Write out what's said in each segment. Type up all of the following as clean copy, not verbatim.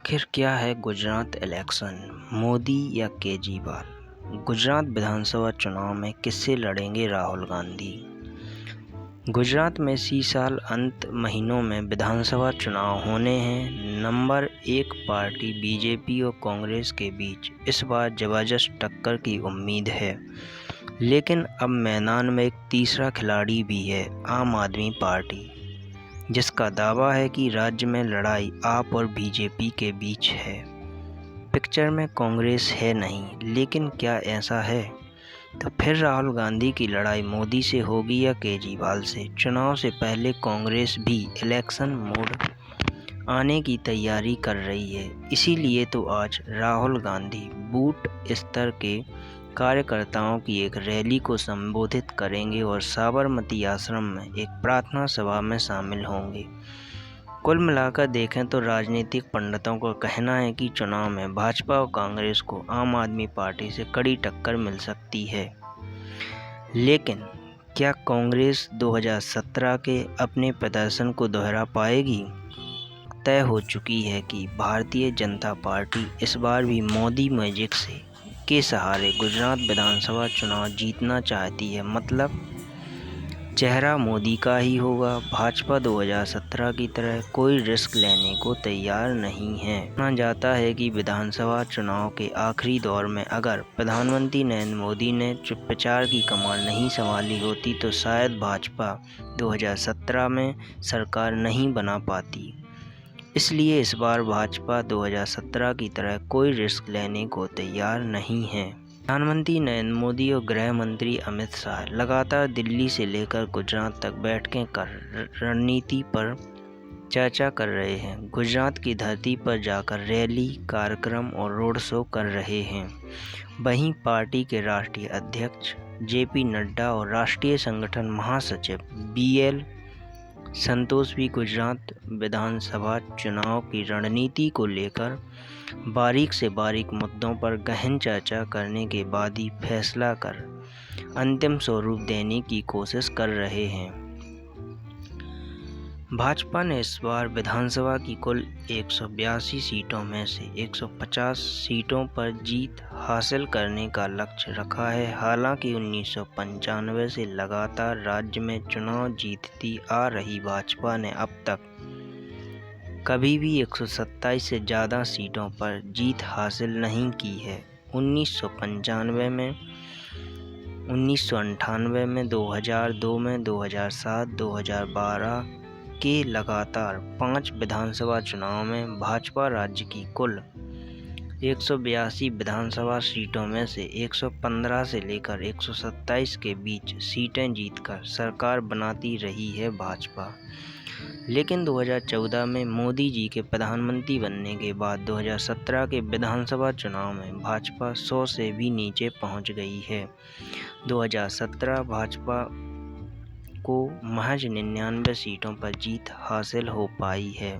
आखिर क्या है गुजरात इलेक्शन, मोदी या केजरीवाल? गुजरात विधानसभा चुनाव में किससे लड़ेंगे राहुल गांधी? गुजरात में इसी साल अंत महीनों में विधानसभा चुनाव होने हैं। नंबर 1 पार्टी बीजेपी और कांग्रेस के बीच इस बार जबरदस्त टक्कर की उम्मीद है, लेकिन अब मैदान में एक तीसरा खिलाड़ी भी है, आम आदमी पार्टी, जिसका दावा है कि राज्य में लड़ाई आप और बीजेपी के बीच है। पिक्चर में कांग्रेस है नहीं, लेकिन क्या ऐसा है? तो फिर राहुल गांधी की लड़ाई मोदी से होगी या केजरीवाल से? चुनाव से पहले कांग्रेस भी इलेक्शन मोड आने की तैयारी कर रही है। इसीलिए तो आज राहुल गांधी बूथ स्तर के कार्यकर्ताओं की एक रैली को संबोधित करेंगे और साबरमती आश्रम में एक प्रार्थना सभा में शामिल होंगे। कुल मिलाकर देखें तो राजनीतिक पंडितों का कहना है कि चुनाव में भाजपा और कांग्रेस को आम आदमी पार्टी से कड़ी टक्कर मिल सकती है। लेकिन क्या कांग्रेस 2017 के अपने प्रदर्शन को दोहरा पाएगी? तय हो चुकी है कि भारतीय जनता पार्टी इस बार भी मोदी मैजिक के सहारे गुजरात विधानसभा चुनाव जीतना चाहती है। मतलब चेहरा मोदी का ही होगा। भाजपा 2017 की तरह कोई रिस्क लेने को तैयार नहीं है। माना जाता है कि विधानसभा चुनाव के आखिरी दौर में अगर प्रधानमंत्री नरेंद्र मोदी ने प्रचार की कमान नहीं संभाली होती तो शायद भाजपा 2017 में सरकार नहीं बना पाती। इसलिए इस बार भाजपा 2017 की तरह कोई रिस्क लेने को तैयार नहीं है। प्रधानमंत्री नरेंद्र मोदी और गृह मंत्री अमित शाह लगातार दिल्ली से लेकर गुजरात तक बैठकें कर रणनीति पर चर्चा कर रहे हैं। गुजरात की धरती पर जाकर रैली, कार्यक्रम और रोड शो कर रहे हैं। वहीं पार्टी के राष्ट्रीय अध्यक्ष जेपी नड्डा और राष्ट्रीय संगठन महासचिव बीएल संतोष भी गुजरात विधानसभा चुनाव की रणनीति को लेकर बारीक से बारीक मुद्दों पर गहन चर्चा करने के बाद ही फैसला कर अंतिम स्वरूप देने की कोशिश कर रहे हैं। भाजपा ने इस बार विधानसभा की कुल 182 सीटों में से 150 सीटों पर जीत हासिल करने का लक्ष्य रखा है। हालांकि 1995 से लगातार राज्य में चुनाव जीतती आ रही भाजपा ने अब तक कभी भी 127 से ज़्यादा सीटों पर जीत हासिल नहीं की है। 1995 में, 1998 में, 2002 में, 2007, 2012 के लगातार 5 विधानसभा चुनाव में भाजपा राज्य की कुल 182 विधानसभा सीटों में से 115 से लेकर 127 के बीच सीटें जीतकर सरकार बनाती रही है भाजपा। लेकिन 2014 में मोदी जी के प्रधानमंत्री बनने के बाद 2017 के विधानसभा चुनाव में भाजपा 100 से भी नीचे पहुंच गई है। 2017 भाजपा को महज 99 सीटों पर जीत हासिल हो पाई है।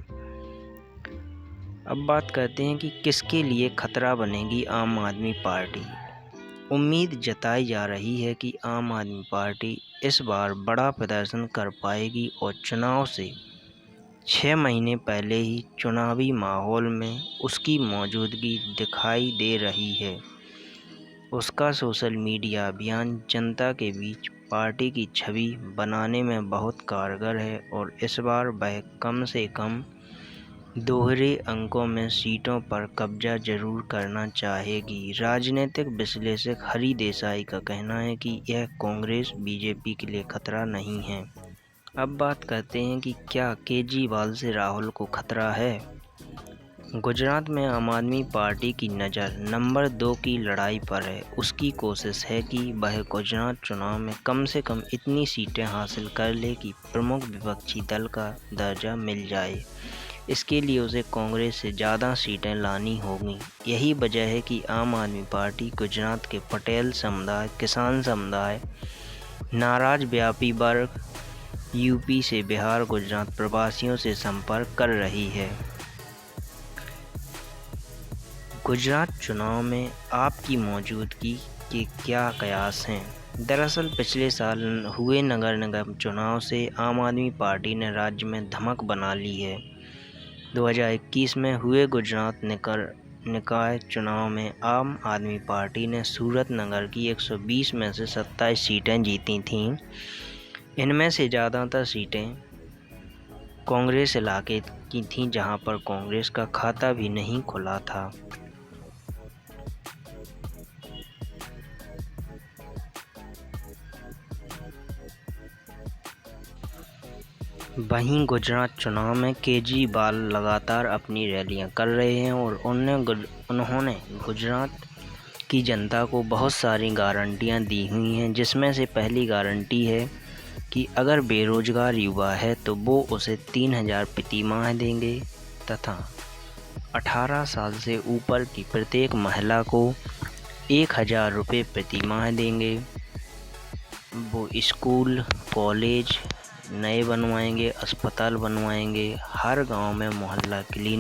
अब बात करते हैं कि किसके लिए खतरा बनेगी आम आदमी पार्टी। उम्मीद जताई जा रही है कि आम आदमी पार्टी इस बार बड़ा प्रदर्शन कर पाएगी और चुनाव से 6 महीने पहले ही चुनावी माहौल में उसकी मौजूदगी दिखाई दे रही है। उसका सोशल मीडिया अभियान जनता के बीच पार्टी की छवि बनाने में बहुत कारगर है और इस बार वह कम से कम दोहरे अंकों में सीटों पर कब्जा जरूर करना चाहेगी। राजनीतिक विश्लेषक हरि देसाई का कहना है कि यह कांग्रेस बीजेपी के लिए खतरा नहीं है। अब बात करते हैं कि क्या केजरीवाल से राहुल को खतरा है। गुजरात में आम आदमी पार्टी की नज़र नंबर 2 की लड़ाई पर है। उसकी कोशिश है कि वह गुजरात चुनाव में कम से कम इतनी सीटें हासिल कर ले कि प्रमुख विपक्षी दल का दर्जा मिल जाए। इसके लिए उसे कांग्रेस से ज़्यादा सीटें लानी होंगी। यही वजह है कि आम आदमी पार्टी गुजरात के पटेल समुदाय, किसान समुदाय, नाराज व्यापारी वर्ग, यूपी से बिहार, गुजरात प्रवासियों से संपर्क कर रही है। गुजरात चुनाव में आपकी मौजूदगी के क्या कयास हैं? दरअसल पिछले साल हुए नगर निगम चुनाव से आम आदमी पार्टी ने राज्य में धमक बना ली है। 2021 में हुए गुजरात निकाय चुनाव में आम आदमी पार्टी ने सूरत नगर की 120 में से 27 सीटें जीती थीं। इनमें से ज़्यादातर सीटें कांग्रेस इलाके की थीं, जहां पर कांग्रेस का खाता भी नहीं खुला था। वहीं गुजरात चुनाव में केजरीवाल लगातार अपनी रैलियां कर रहे हैं और उन्होंने गुजरात की जनता को बहुत सारी गारंटियां दी हुई हैं, जिसमें से पहली गारंटी है कि अगर बेरोजगार युवा है तो वो उसे 3000 प्रति माह देंगे तथा 18 साल से ऊपर की प्रत्येक महिला को 1000 रुपये प्रति माह देंगे। वो स्कूल, कॉलेज नए बनवाएंगे, अस्पताल बनवाएंगे, हर गांव में मोहल्ला क्लिनिक